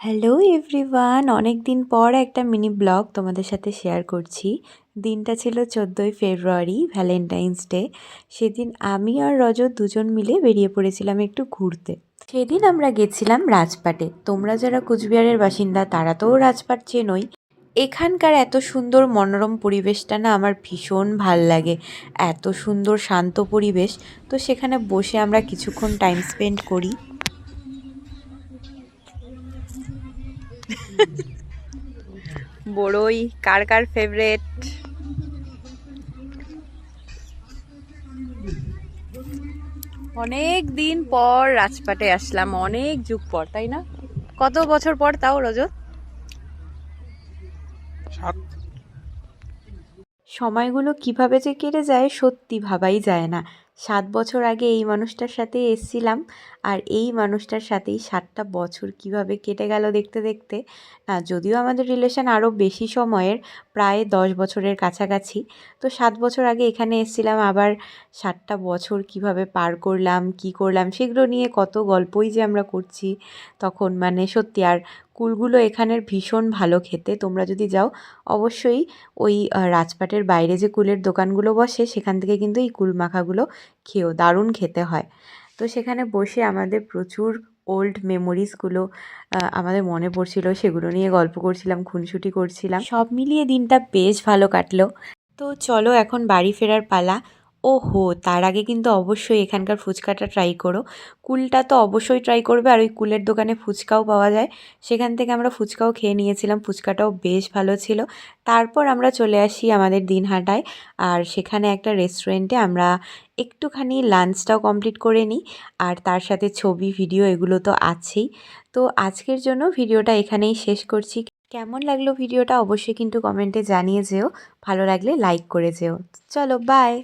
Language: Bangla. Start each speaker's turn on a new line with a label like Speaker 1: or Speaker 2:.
Speaker 1: হ্যালো এভরিওয়ান, অনেক দিন পর একটা মিনি ব্লগ তোমাদের সাথে শেয়ার করছি। দিনটা ছিল 14ই ফেব্রুয়ারি, ভ্যালেন্টাইন্স ডে। সেদিন আমি আর রজত দুজন মিলে বেরিয়ে পড়েছিলাম একটু ঘুরতে। সেদিন আমরা গেছিলাম রাজপাটে। তোমরা যারা কুচবিহারের বাসিন্দা তারা তো রাজপাট চেনোই। এখানকার এত সুন্দর মনোরম পরিবেশটা না আমার ভীষণ ভাল লাগে। এত সুন্দর শান্ত পরিবেশ, তো সেখানে বসে আমরা কিছুক্ষণ টাইম স্পেন্ড করি। বড়ই কার কার ফেভারেট? অনেক দিন পর রাজপাটে আসলাম, অনেক যুগ পর, তাই না? কত বছর পর তাও রজত? সময়গুলো কিভাবে যে কেটে যায় সত্যি ভাবাই যায় না। 7 বছর আগে এই মানুষটার সাথে এসছিলাম, আর এই মানুষটার সাথেই 7টা বছর কিভাবে কেটে গেল দেখতে দেখতে। না, যদিও আমাদের রিলেশন আরও বেশি সময়ের, প্রায় 10 বছরের কাছাকাছি। তো 7 বছর আগে এখানে এসছিলাম, আবার 7টা বছর কিভাবে পার করলাম, কি করলাম, সেগুলো নিয়ে কত গল্পই যে আমরা করছি তখন, মানে সত্যি। আর কুলগুলো এখানের ভীষণ ভালো খেতে, তোমরা যদি যাও অবশ্যই ওই রাজপাটের বাইরে যে কুলের দোকানগুলো বসে সেখান থেকে কিন্তু এই কুল মাখাগুলো খেয়েও, দারুণ খেতে হয়। তো সেখানে বসে আমাদের প্রচুর ওল্ড মেমোরিজগুলো আমাদের মনে পড়ছিল, সেগুলো নিয়ে গল্প করছিলাম, খুনসুটি করছিলাম, সব মিলিয়ে দিনটা বেশ ভালো কাটলো। তো চলো এখন বাড়ি ফেরার পালা। ওহো, তার আগে কিন্তু অবশ্যই এখানকার ফুচকাটা ট্রাই করো। কুলটা তো অবশ্যই ট্রাই করবে, আর ওই কুলের দোকানে ফুচকাও পাওয়া যায়, সেখান থেকে আমরা ফুচকাও খেয়ে নিয়েছিলাম, ফুচকাটাও বেশ ভালো ছিল। তারপর আমরা চলে আসি আমাদের দিনহাটায়, আর সেখানে একটা রেস্টুরেন্টে আমরা একটুখানি লাঞ্চটাও কমপ্লিট করে নিই, আর তার সাথে ছবি ভিডিও এগুলো তো আছেই। তো আজকের জন্য ভিডিওটা এখানেই শেষ করছি। কেমন লাগলো ভিডিওটা অবশ্যই কিন্তু কমেন্টে জানিয়ে যেও, ভালো লাগলে লাইক করে যেও। চলো বাই।